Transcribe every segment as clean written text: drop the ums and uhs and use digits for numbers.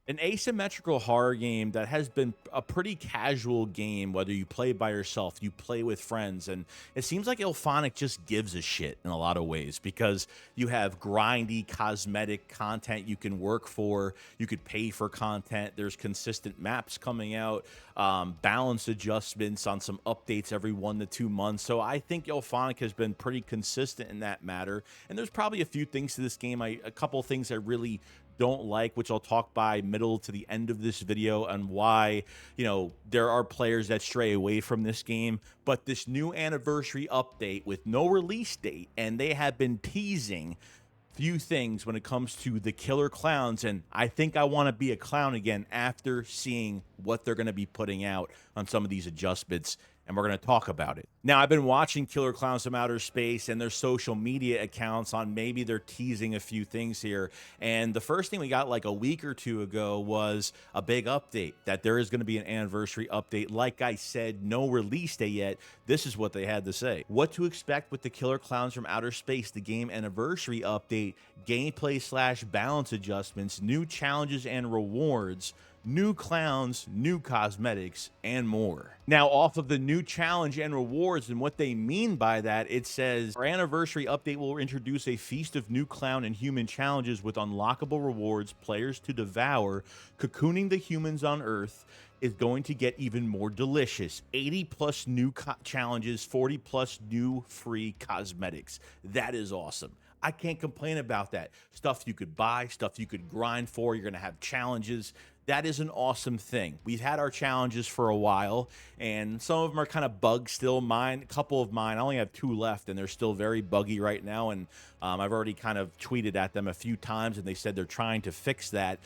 An asymmetrical horror game that has been a pretty casual game, whether you play by yourself, you play with friends, and it seems like Ilphonic just gives a shit in a lot of ways because you have grindy cosmetic content you can work for, you could pay for content, there's consistent maps coming out, balance adjustments on some updates every 1 to 2 months. So I think Ilphonic has been pretty consistent in that matter. And there's probably a few things to this game, a couple things I really don't like, which I'll talk by middle to the end of this video, and why, there are players that stray away from this game. But this new anniversary update with no release date, and they have been teasing few things when it comes to the killer clowns, and I think I want to be a clown again after seeing what they're going to be putting out on some of these adjustments, and we're going to talk about it. Now, I've been watching Killer Clowns from Outer Space and their social media accounts on maybe they're teasing a few things here, and the first thing we got like a week or two ago was a big update that there is going to be an anniversary update. Like I said, no release day yet. This is what they had to say. What to expect with the Killer Clowns from Outer Space, the game anniversary update: gameplay slash balance adjustments, new challenges and rewards, new clowns, new cosmetics, and more. Now, off of the new challenge and rewards and what they mean by that, it says our anniversary update will introduce a feast of new clown and human challenges with unlockable rewards, players to devour. Cocooning the humans on Earth is going to get even more delicious. 80 plus new challenges, 40 plus new free cosmetics. That is awesome. I can't complain about that. Stuff you could buy, stuff you could grind for. You're going to have challenges. That is an awesome thing. We've had our challenges for a while, and some of them are kind of bugged still. A couple of mine, I only have 2 left, and they're still very buggy right now. And I've already kind of tweeted at them a few times, and they said they're trying to fix that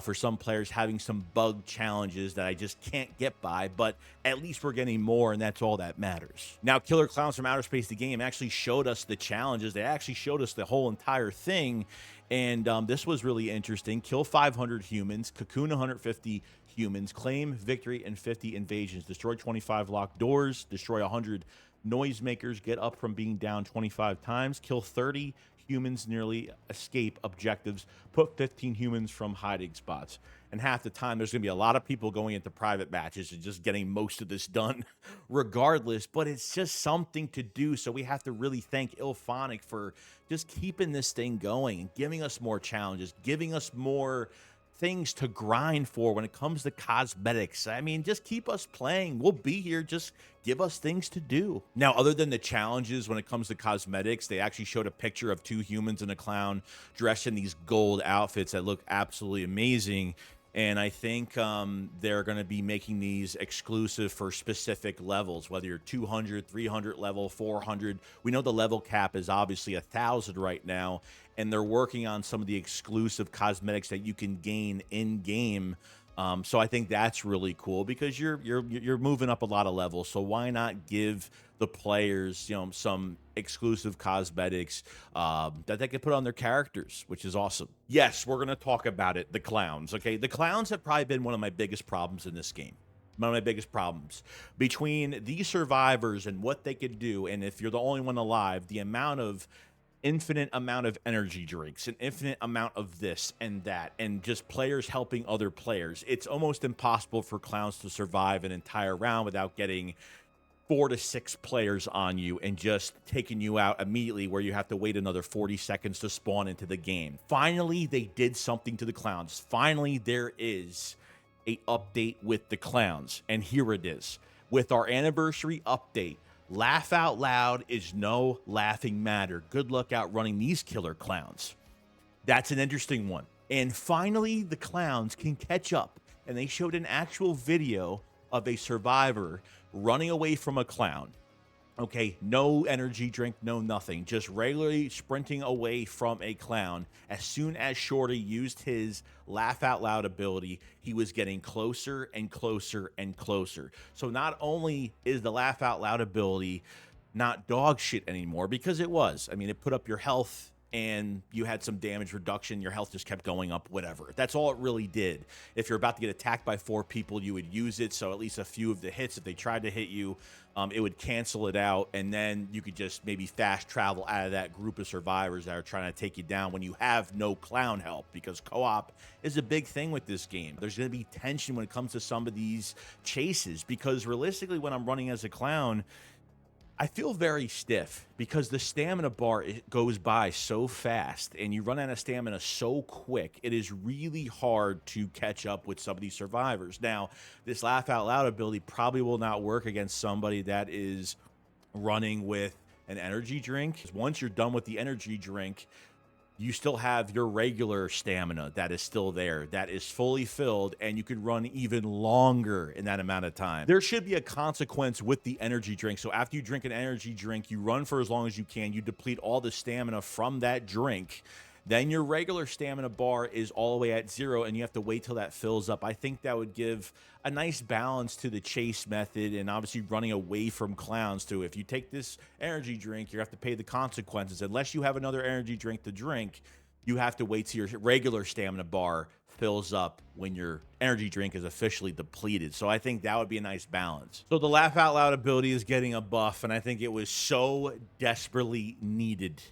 for some players having some bug challenges that I just can't get by. But at least we're getting more, and that's all that matters. Now, Killer Clowns from Outer Space, the game, actually showed us the challenges. They actually showed us the whole entire thing. And this was really interesting. Kill 500 humans, cocoon 150 humans, claim victory in 50 invasions, destroy 25 locked doors, destroy 100 noisemakers, get up from being down 25 times, kill 30 humans, nearly escape objectives, put 15 humans from hiding spots. And half the time, there's going to be a lot of people going into private matches and just getting most of this done regardless, but it's just something to do. So we have to really thank Ilphonic for just keeping this thing going and giving us more challenges, giving us more things to grind for when it comes to cosmetics. I mean, just keep us playing. We'll be here. Just give us things to do. Now, other than the challenges when it comes to cosmetics, they actually showed a picture of 2 humans and a clown dressed in these gold outfits that look absolutely amazing. And I think they're going to be making these exclusive for specific levels, whether you're 200, 300 level, 400. We know the level cap is obviously 1,000 right now, and they're working on some of the exclusive cosmetics that you can gain in game. So I think that's really cool because you're moving up a lot of levels. So why not give the players, some exclusive cosmetics that they can put on their characters, which is awesome. Yes, we're going to talk about it. The clowns. Okay. The clowns have probably been one of my biggest problems in this game. One of my biggest problems between these survivors and what they could do. And if you're the only one alive, the infinite amount of energy drinks, an infinite amount of this and that, and just players helping other players. It's almost impossible for clowns to survive an entire round without getting 4 to 6 players on you and just taking you out immediately, where you have to wait another 40 seconds to spawn into the game. Finally, they did something to the clowns. Finally, there is a update with the clowns, and here it is. With our anniversary update, laugh out loud is no laughing matter. Good luck outrunning these killer clowns. That's an interesting one. And finally, the clowns can catch up. And they showed an actual video of a survivor running away from a clown. Okay, no energy drink, no nothing. Just regularly sprinting away from a clown. As soon as Shorty used his laugh out loud ability, he was getting closer and closer and closer. So not only is the laugh out loud ability not dog shit anymore, because it was. I mean, it put up your health and you had some damage reduction, your health just kept going up, whatever. That's all it really did. If you're about to get attacked by 4 people, you would use it, so at least a few of the hits, if they tried to hit you, it would cancel it out, and then you could just maybe fast travel out of that group of survivors that are trying to take you down when you have no clown help, because co-op is a big thing with this game. There's going to be tension when it comes to some of these chases, because realistically, when I'm running as a clown, I feel very stiff because the stamina bar, it goes by so fast and you run out of stamina so quick. It is really hard to catch up with some of these survivors. Now, this laugh out loud ability probably will not work against somebody that is running with an energy drink. Once you're done with the energy drink, you still have your regular stamina that is still there, that is fully filled, and you can run even longer in that amount of time. There should be a consequence with the energy drink. So after you drink an energy drink, you run for as long as you can, you deplete all the stamina from that drink. Then your regular stamina bar is all the way at 0, and you have to wait till that fills up. I think that would give a nice balance to the chase method, and obviously running away from clowns too. If you take this energy drink, you have to pay the consequences. Unless you have another energy drink to drink, you have to wait till your regular stamina bar fills up when your energy drink is officially depleted. So I think that would be a nice balance. So the laugh out loud ability is getting a buff, and I think it was so desperately needed.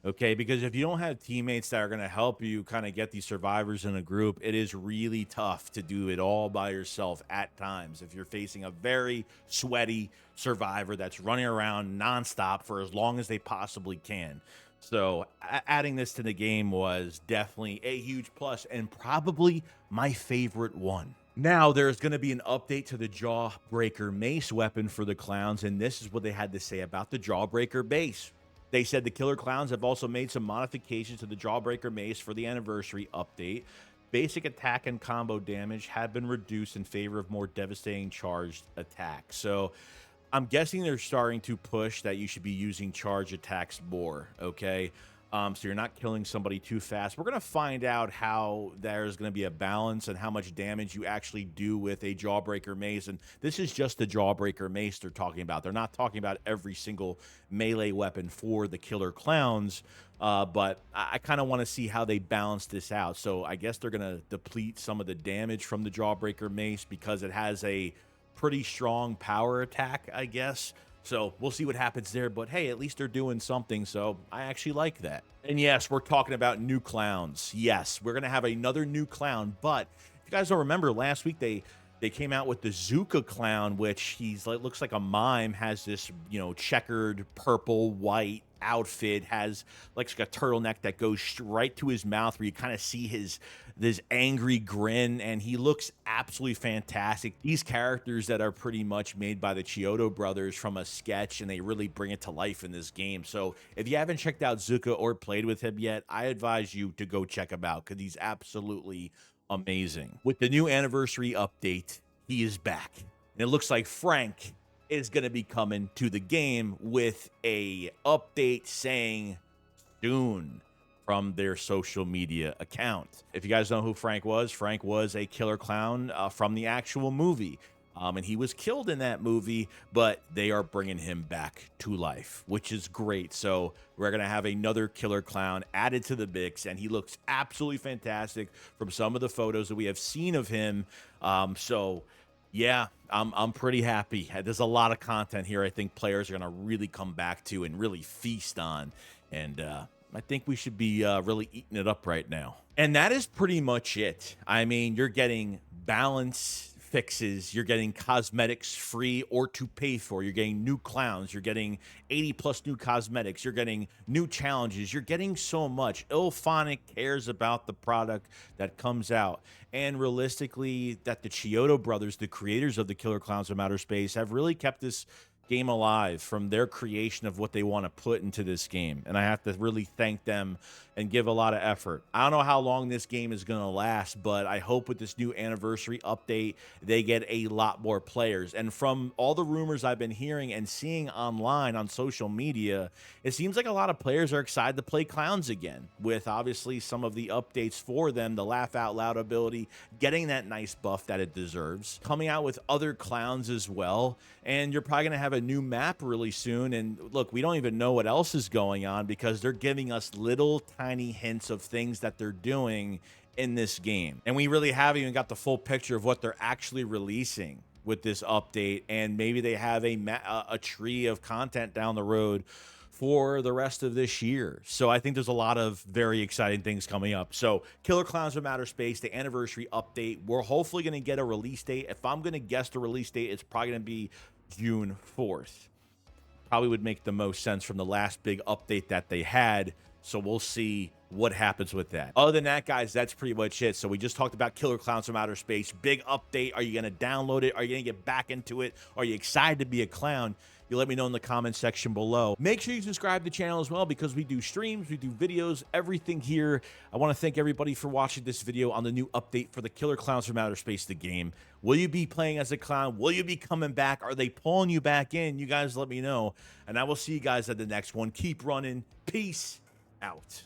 Okay, because if you don't have teammates that are going to help you kind of get these survivors in a group, it is really tough to do it all by yourself at times. If you're facing a very sweaty survivor that's running around nonstop for as long as they possibly can. So adding this to the game was definitely a huge plus, and probably my favorite one. Now, there's going to be an update to the Jawbreaker Mace weapon for the Klownz, and this is what they had to say about the Jawbreaker Base. They said the Killer Klownz have also made some modifications to the Jawbreaker Mace for the anniversary update. Basic attack and combo damage have been reduced in favor of more devastating charged attacks. So I'm guessing they're starting to push that you should be using charge attacks more, okay? So you're not killing somebody too fast. We're going to find out how there's going to be a balance and how much damage you actually do with a Jawbreaker Mace. And this is just the Jawbreaker Mace they're talking about. They're not talking about every single melee weapon for the Killer Klownz. But I kind of want to see how they balance this out. So I guess they're going to deplete some of the damage from the Jawbreaker Mace because it has a pretty strong power attack, I guess. So we'll see what happens there, but hey, at least they're doing something, so I actually like that. And yes, we're talking about new clowns. Yes, we're going to have another new clown, but if you guys don't remember, last week they came out with the Zuka clown, which he's like, looks like a mime, has this, you know, checkered purple, white outfit, has like a turtleneck that goes right to his mouth where you kind of see this angry grin, and he looks absolutely fantastic. These characters that are pretty much made by the Chiodo brothers from a sketch, and they really bring it to life in this game. So if you haven't checked out Zuka or played with him yet, I advise you to go check him out because he's absolutely amazing. With the new anniversary update, he is back, and it looks like Frank is going to be coming to the game with a update saying soon from their social media account. If you guys know who Frank was a killer clown from the actual movie. And he was killed in that movie, but they are bringing him back to life, which is great. So we're going to have another killer clown added to the mix, and he looks absolutely fantastic from some of the photos that we have seen of him. So yeah, I'm pretty happy. There's a lot of content here I think players are going to really come back to and really feast on. And I think we should be really eating it up right now. And that is pretty much it. I mean, you're getting balance fixes, you're getting cosmetics free or to pay for, you're getting new clowns, you're getting 80 plus new cosmetics, you're getting new challenges, you're getting so much. IllFonic cares about the product that comes out, and realistically that the Chiodo brothers, the creators of the Killer Klownz from Outer Space, have really kept this game alive from their creation of what they want to put into this game, and I have to really thank them and give a lot of effort. I don't know how long this game is going to last, but I hope with this new anniversary update they get a lot more players. And from all the rumors I've been hearing and seeing online on social media, it seems like a lot of players are excited to play Klownz again, with obviously some of the updates for them, the laugh out loud ability getting that nice buff that it deserves, coming out with other clowns as well, and you're probably going to have a new map really soon. And look, we don't even know what else is going on because they're giving us little tiny hints of things that they're doing in this game. And we really haven't even got the full picture of what they're actually releasing with this update. And maybe they have a tree of content down the road for the rest of this year. So I think there's a lot of very exciting things coming up. So Killer Klowns from Outer Space, the anniversary update. We're hopefully going to get a release date. If I'm going to guess the release date, it's probably going to be June 4th. Probably would make the most sense from the last big update that they had. So we'll see what happens with that. Other than that, guys, that's pretty much it. So we just talked about Killer Klowns from Outer Space. Big update. Are you going to download it? Are you going to get back into it? Are you excited to be a clown? You let me know in the comment section below. Make sure you subscribe to the channel as well because we do streams, we do videos, everything here. I want to thank everybody for watching this video on the new update for the Killer Klowns from Outer Space, the game. Will you be playing as a clown? Will you be coming back? Are they pulling you back in? You guys let me know. And I will see you guys at the next one. Keep running. Peace out.